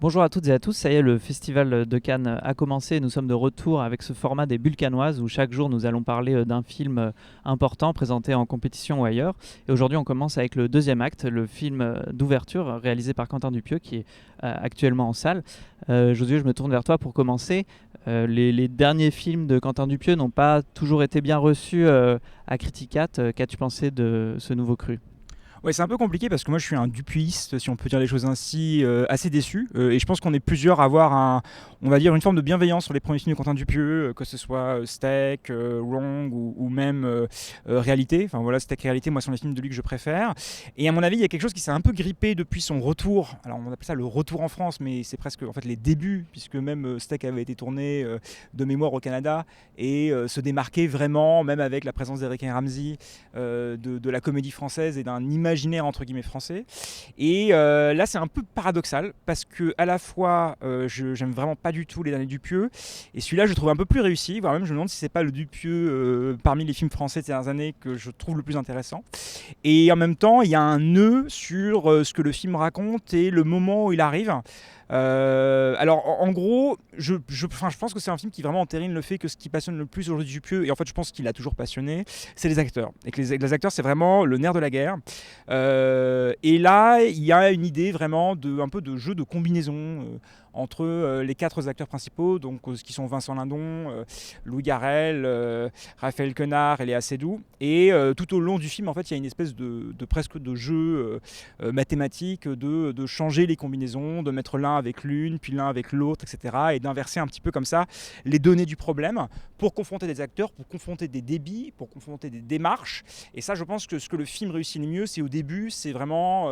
Bonjour à toutes et à tous, ça y est, le Festival de Cannes a commencé. Nous sommes de retour avec ce format des bulles cannoises où chaque jour nous allons parler d'un film important présenté en compétition ou ailleurs. Et aujourd'hui on commence avec le deuxième acte, le film d'ouverture réalisé par Quentin Dupieux qui est actuellement en salle. Josué, je me tourne vers toi pour commencer. Les derniers films de Quentin Dupieux n'ont pas toujours été bien reçus à Criticat. Qu'as-tu pensé de ce nouveau cru? Ouais, c'est un peu compliqué parce que moi je suis un dupuyiste, si on peut dire les choses ainsi, assez déçu. Et je pense qu'on est plusieurs à avoir on va dire une forme de bienveillance sur les premiers films de Quentin Dupieux, que ce soit Steak, Wrong ou même Réalité. Enfin voilà, Steak et Réalité, moi, sont les films de lui que je préfère. Et à mon avis, il y a quelque chose qui s'est un peu grippé depuis son retour. Alors on appelle ça le retour en France, mais c'est presque en fait les débuts, puisque même Steak avait été tourné de mémoire au Canada et se démarquait vraiment, même avec la présence d'Eric Ramsey, de la comédie française et d'un imaginaire entre guillemets français. Et là c'est un peu paradoxal parce que à la fois j'aime vraiment pas du tout les derniers Dupieux et celui-là je trouve un peu plus réussi, voire même je me demande si c'est pas le Dupieux parmi les films français de ces dernières années que je trouve le plus intéressant. Et en même temps il y a un nœud sur ce que le film raconte et le moment où il arrive. Alors en gros, je pense que c'est un film qui vraiment entérine le fait que ce qui passionne le plus aujourd'hui Dupieux, et en fait je pense qu'il a toujours passionné, c'est les acteurs. Et que les acteurs c'est vraiment le nerf de la guerre. Et là il y a une idée vraiment un peu de jeu de combinaison entre les quatre acteurs principaux, donc qui sont Vincent Lindon, Louis Garrel, Raphaël Quenard et Léa Seydoux. Et tout au long du film, en fait, il y a une espèce de presque de jeu mathématique, de changer les combinaisons, de mettre l'un avec l'une, puis l'un avec l'autre, etc. Et d'inverser un petit peu comme ça les données du problème pour confronter des acteurs, pour confronter des débits, pour confronter des démarches. Et ça, je pense que ce que le film réussit le mieux, c'est au début, c'est vraiment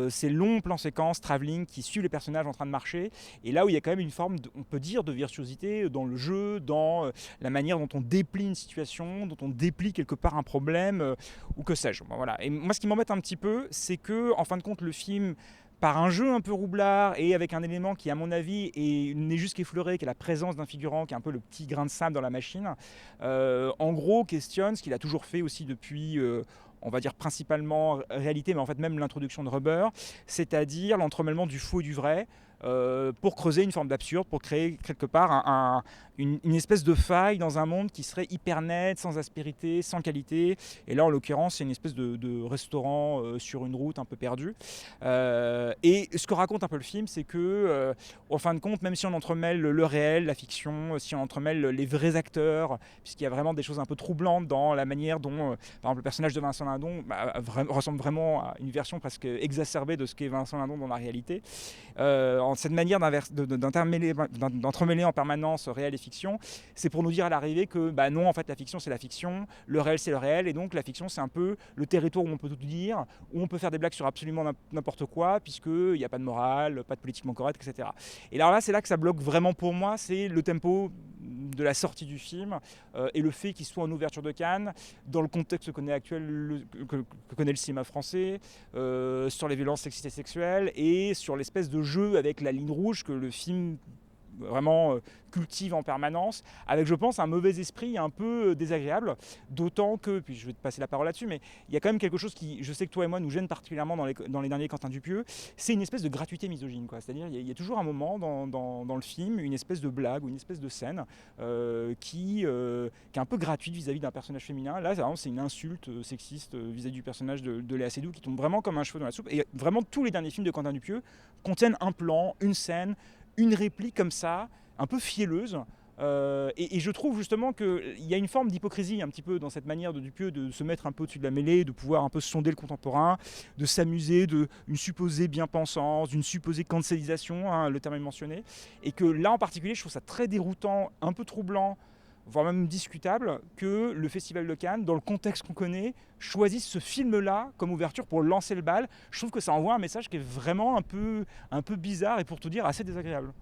ces longs plans séquences, travelling, qui suivent les personnages en train de marcher. Et là où il y a quand même une forme, on peut dire, de virtuosité dans le jeu, dans la manière dont on déplie une situation, dont on déplie quelque part un problème, ou que sais-je. Bon, voilà. Et moi, ce qui m'embête un petit peu, c'est que, en fin de compte, le film, par un jeu un peu roublard et avec un élément qui, à mon avis, n'est juste qu'effleuré, qui est la présence d'un figurant, qui est un peu le petit grain de sable dans la machine, en gros, questionne ce qu'il a toujours fait aussi depuis on va dire principalement réalité, mais en fait même l'introduction de Rubber, c'est-à-dire l'entremêlement du faux et du vrai, pour creuser une forme d'absurde, pour créer quelque part une espèce de faille dans un monde qui serait hyper net, sans aspérité, sans qualité. Et là, en l'occurrence, c'est une espèce de restaurant sur une route un peu perdue. Et ce que raconte un peu le film, c'est que, en fin de compte, même si on entremêle le réel, la fiction, si on entremêle les vrais acteurs, puisqu'il y a vraiment des choses un peu troublantes dans la manière dont, par exemple, le personnage de Vincent Lindon ressemble vraiment à une version presque exacerbée de ce qu'est Vincent Lindon dans la réalité. Cette manière d'entremêler en permanence réel et fiction, c'est pour nous dire à l'arrivée que non, en fait la fiction c'est la fiction, le réel c'est le réel, et donc la fiction c'est un peu le territoire où on peut tout dire, où on peut faire des blagues sur absolument n'importe quoi, puisqu'il n'y a pas de morale, pas de politiquement correct, etc. Et alors là, c'est là que ça bloque vraiment pour moi, c'est le tempo de la sortie du film et le fait qu'il soit en ouverture de Cannes, dans le contexte que connaît le cinéma français, sur les violences sexistes et sexuelles, et sur l'espèce de jeu avec la ligne rouge que le film vraiment cultive en permanence, avec je pense un mauvais esprit un peu désagréable, d'autant que, puis je vais te passer la parole là-dessus, mais il y a quand même quelque chose qui, je sais que toi et moi, nous gêne particulièrement dans les derniers Quentin Dupieux, c'est une espèce de gratuité misogyne, quoi. C'est-à-dire il y a toujours un moment dans le film, une espèce de blague ou une espèce de scène qui est un peu gratuite vis-à-vis d'un personnage féminin. Là, c'est une insulte sexiste vis-à-vis du personnage de Léa Seydoux qui tombe vraiment comme un cheveu dans la soupe, et vraiment tous les derniers films de Quentin Dupieux contiennent un plan, une scène, une réplique comme ça, un peu fielleuse. Et je trouve justement qu'il y a une forme d'hypocrisie un petit peu dans cette manière de Dupieux de se mettre un peu au-dessus de la mêlée, de pouvoir un peu sonder le contemporain, de s'amuser d'une supposée bien-pensance, d'une supposée cancelisation, hein, le terme est mentionné. Et que là en particulier, je trouve ça très déroutant, un peu troublant, voire même discutable, que le Festival de Cannes, dans le contexte qu'on connaît, choisisse ce film-là comme ouverture pour lancer le bal. Je trouve que ça envoie un message qui est vraiment un peu bizarre et, pour tout dire, assez désagréable.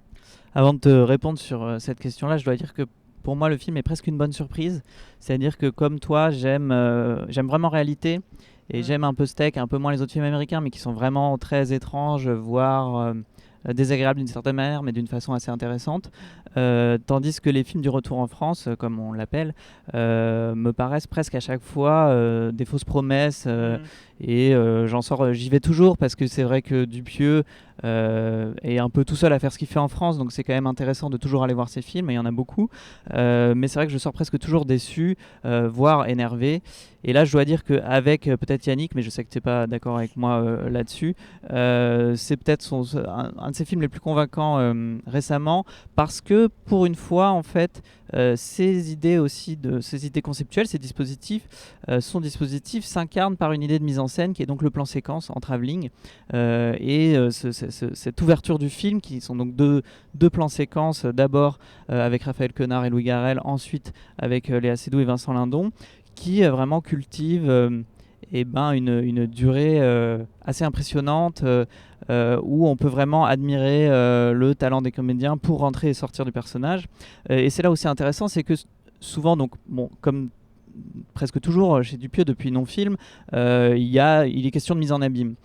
Avant de te répondre sur cette question-là, je dois dire que pour moi, le film est presque une bonne surprise. C'est-à-dire que comme toi, j'aime vraiment Réalité et j'aime un peu Steak, un peu moins les autres films américains, mais qui sont vraiment très étranges, voire désagréables d'une certaine manière, mais d'une façon assez intéressante. tandis que les films du retour en France, comme on l'appelle, me paraissent presque à chaque fois des fausses promesses. Et j'en sors, j'y vais toujours parce que c'est vrai que Dupieux est un peu tout seul à faire ce qu'il fait en France, donc c'est quand même intéressant de toujours aller voir ses films, et il y en a beaucoup. Mais c'est vrai que je sors presque toujours déçu, voire énervé. Et là, je dois dire qu'avec peut-être Yannick, mais je sais que tu n'es pas d'accord avec moi là-dessus, c'est peut-être un de ses films les plus convaincants récemment, parce que pour une fois, en fait, ces idées conceptuelles, ces dispositifs, son dispositif s'incarne par une idée de mise en scène qui est donc le plan séquence en travelling, cette ouverture du film qui sont donc deux plans séquences, d'abord avec Raphaël Quenard et Louis Garrel, ensuite avec Léa Seydoux et Vincent Lindon, qui vraiment cultive une durée assez impressionnante, où on peut vraiment admirer le talent des comédiens pour rentrer et sortir du personnage. Et c'est là où c'est intéressant, c'est que souvent, donc, bon, comme presque toujours chez Dupieux depuis non-film, il est question de mise en abîme.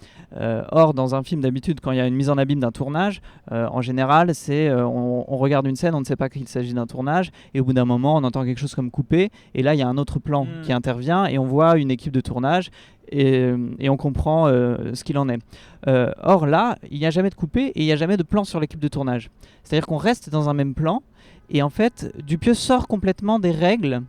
Or, dans un film d'habitude, quand il y a une mise en abîme d'un tournage, en général, on regarde une scène, on ne sait pas qu'il s'agit d'un tournage, et au bout d'un moment, on entend quelque chose comme coupé, et là, il y a un autre plan qui intervient, et on voit une équipe de tournage, et on comprend ce qu'il en est. Or là, il n'y a jamais de coupé, et il n'y a jamais de plan sur l'équipe de tournage. C'est-à-dire qu'on reste dans un même plan, et en fait, Dupieux sort complètement des règles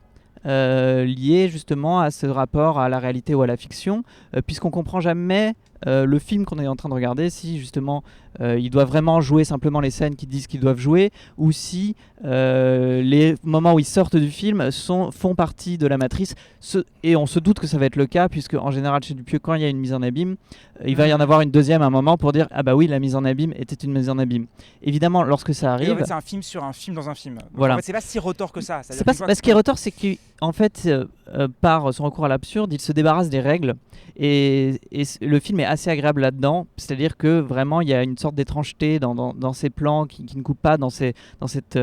liées justement à ce rapport à la réalité ou à la fiction, puisqu'on comprend jamais le film qu'on est en train de regarder, si justement il doit vraiment jouer simplement les scènes qui disent qu'ils doivent jouer, ou si les moments où ils sortent du film font partie de la matrice, et on se doute que ça va être le cas, puisque en général chez Dupieux, quand il y a une mise en abîme, il va y en avoir une deuxième à un moment pour dire ah bah oui, la mise en abîme était une mise en abîme. Évidemment, lorsque ça arrive, en fait, c'est un film sur un film dans un film. Donc, voilà. En fait, c'est pas si retors que ça. Ce qui est retors, c'est qu'en fait, par son recours à l'absurde, il se débarrasse des règles, et le film est assez agréable là-dedans, c'est-à-dire que vraiment il y a une sorte d'étrangeté dans ces plans qui ne coupent pas, dans cette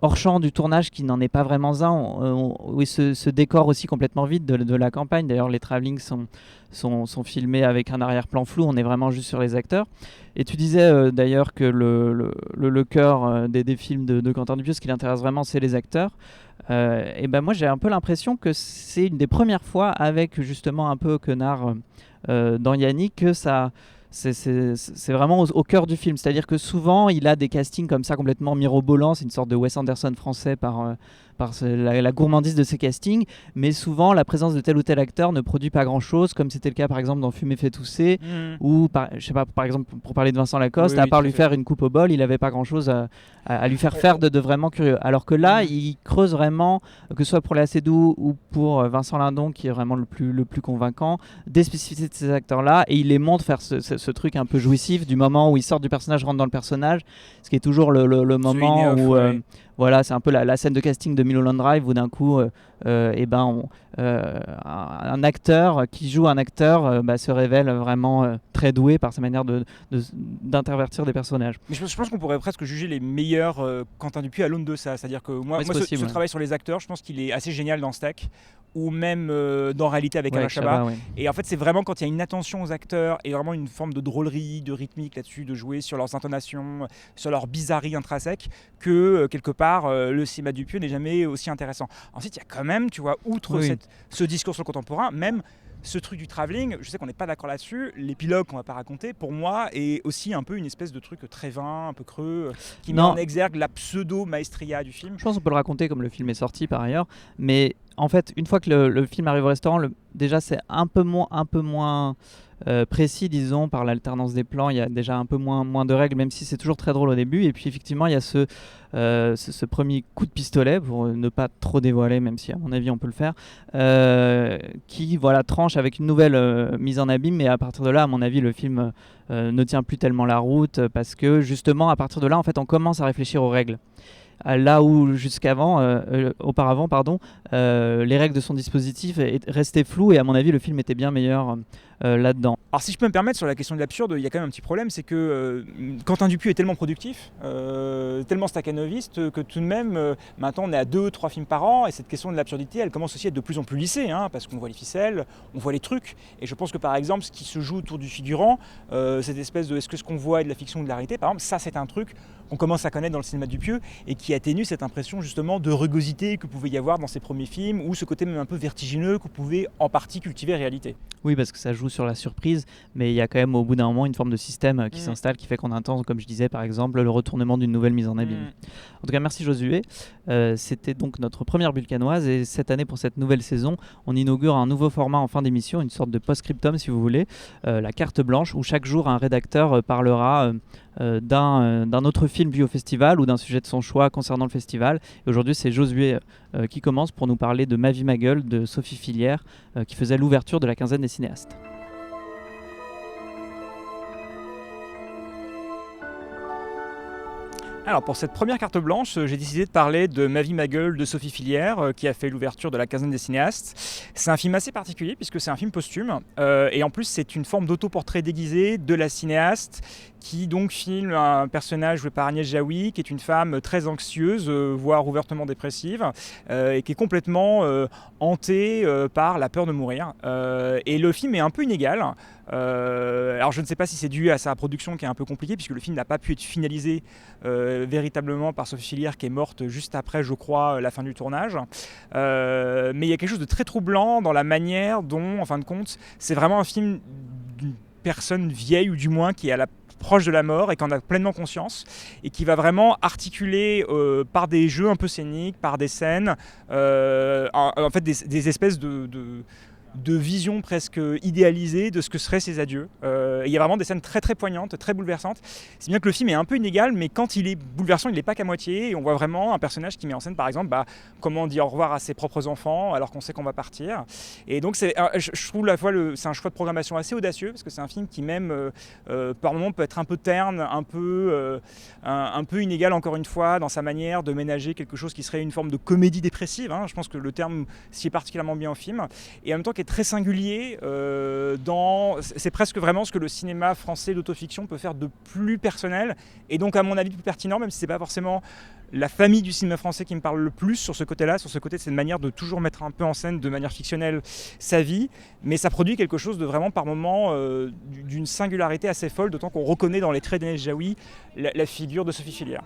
hors-champ du tournage qui n'en est pas vraiment un, oui, ce décor aussi complètement vide de la campagne. D'ailleurs, les travelling sont filmés avec un arrière-plan flou, on est vraiment juste sur les acteurs. Et tu disais d'ailleurs que le cœur des films de Quentin Dupieux, ce qui l'intéresse vraiment, c'est les acteurs. Et ben moi j'ai un peu l'impression que c'est une des premières fois avec justement un peu Quenard dans Yannick que ça c'est vraiment au cœur du film. C'est-à-dire que souvent il a des castings comme ça complètement mirobolants, c'est une sorte de Wes Anderson français par la gourmandise de ses castings, mais souvent la présence de tel ou tel acteur ne produit pas grand-chose, comme c'était le cas par exemple dans Fumer fait tousser, ou je sais pas, par exemple pour parler de Vincent Lacoste, à part lui faire une coupe au bol, il n'avait pas grand-chose à lui faire de vraiment curieux. Alors que là, il creuse vraiment, que ce soit pour Léa Seydoux ou pour Vincent Lindon, qui est vraiment le plus convaincant, des spécificités de ces acteurs-là, et il les montre faire ce truc un peu jouissif du moment où ils sortent du personnage, rentrent dans le personnage, ce qui est toujours le moment où... Voilà, c'est un peu la scène de casting de Mulholland Drive où d'un coup, un acteur qui joue un acteur se révèle vraiment très doué par sa manière d'intervertir des personnages. Mais je pense qu'on pourrait presque juger les meilleurs Quentin Dupieux à l'aune de ça. C'est-à-dire que moi ce travail sur les acteurs, je pense qu'il est assez génial dans Steak, ou même dans Réalité avec Alain Chabat. Et en fait, c'est vraiment quand il y a une attention aux acteurs et vraiment une forme de drôlerie, de rythmique là-dessus, de jouer sur leurs intonations, sur leur bizarrerie intrinsèque, que quelque part le cinéma Dupieux n'est jamais aussi intéressant. Ensuite, il y a quand même, tu vois, outre ce discours sur le contemporain, même ce truc du travelling, je sais qu'on n'est pas d'accord là-dessus, l'épilogue qu'on va pas raconter, pour moi, est aussi un peu une espèce de truc très vain, un peu creux, qui met en exergue la pseudo-maestria du film. Je pense qu'on peut le raconter comme le film est sorti par ailleurs, mais en fait, une fois que le film arrive au restaurant, déjà c'est un peu moins précis, disons, par l'alternance des plans. Il y a déjà un peu moins de règles, même si c'est toujours très drôle au début. Et puis effectivement, il y a ce premier coup de pistolet, pour ne pas trop dévoiler, même si à mon avis on peut le faire, qui tranche avec une nouvelle mise en abîme. Mais à partir de là, à mon avis, le film ne tient plus tellement la route, parce que justement, à partir de là, en fait, on commence à réfléchir aux règles. Là où auparavant, les règles de son dispositif restaient floues, et à mon avis le film était bien meilleur là-dedans. Alors si je peux me permettre sur la question de l'absurde, il y a quand même un petit problème, c'est que Quentin Dupieux est tellement productif, tellement staccanoviste, que tout de même, maintenant on est à 2-3 films par an, et cette question de l'absurdité, elle commence aussi à être de plus en plus lissée, parce qu'on voit les ficelles, on voit les trucs, et je pense que par exemple, ce qui se joue autour du figurant, cette espèce de est-ce que ce qu'on voit est de la fiction ou de la réalité, par exemple, ça c'est un truc qu'on commence à connaître dans le cinéma Dupieux, et qui atténue cette impression justement de rugosité que pouvait y avoir dans ses premiers films, ou ce côté même un peu vertigineux que pouvait en partie cultiver la réalité. Oui, parce que ça joue sur la surprise, mais il y a quand même au bout d'un moment une forme de système qui s'installe, qui fait qu'on attend, comme je disais par exemple, le retournement d'une nouvelle mise en abîme. En tout cas, merci Josué. C'était donc notre première Bulle-Canoise, et cette année, pour cette nouvelle saison, on inaugure un nouveau format en fin d'émission, une sorte de post-scriptum si vous voulez, la carte blanche, où chaque jour un rédacteur parlera d'un autre film vu au festival ou d'un sujet de son choix concernant le festival. Et aujourd'hui, c'est Josué qui commence pour nous parler de Ma vie, ma gueule de Sophie Fillière, qui faisait l'ouverture de la quinzaine des cinéastes. Alors pour cette première carte blanche, j'ai décidé de parler de Ma vie, ma gueule de Sophie Fillière, qui a fait l'ouverture de la quinzaine des cinéastes. C'est un film assez particulier puisque c'est un film posthume, et en plus c'est une forme d'autoportrait déguisé de la cinéaste, qui donc filme un personnage joué par Agnès Jaoui, qui est une femme très anxieuse, voire ouvertement dépressive, et qui est complètement hantée par la peur de mourir. Et le film est un peu inégal. Alors je ne sais pas si c'est dû à sa production qui est un peu compliquée, puisque le film n'a pas pu être finalisé véritablement par Sophie Fillière, qui est morte juste après, je crois, la fin du tournage. Mais il y a quelque chose de très troublant dans la manière dont, en fin de compte, c'est vraiment un film d'une personne vieille, ou du moins qui est à la proche de la mort et qui en a pleinement conscience, et qui va vraiment articuler par des jeux un peu scéniques, par des scènes, en fait des espèces de vision presque idéalisée de ce que seraient ses adieux. Il y a vraiment des scènes très très poignantes, très bouleversantes. C'est bien que le film est un peu inégal, mais quand il est bouleversant, il n'est pas qu'à moitié, et on voit vraiment un personnage qui met en scène par exemple comment on dit au revoir à ses propres enfants alors qu'on sait qu'on va partir. Et donc je trouve c'est un choix de programmation assez audacieux, parce que c'est un film qui même par moments peut être un peu terne, un peu inégal encore une fois dans sa manière de ménager quelque chose qui serait une forme de comédie dépressive. Je pense que le terme s'y est particulièrement bien au film, et en même temps qui est très singulier c'est presque vraiment ce que le cinéma français d'autofiction peut faire de plus personnel, et donc à mon avis plus pertinent, même si c'est pas forcément la famille du cinéma français qui me parle le plus sur ce côté-là, sur ce côté de cette manière de toujours mettre un peu en scène de manière fictionnelle sa vie, mais ça produit quelque chose de vraiment par moments d'une singularité assez folle, d'autant qu'on reconnaît dans les traits d'Agnès Jaoui la figure de Sophie Fillière.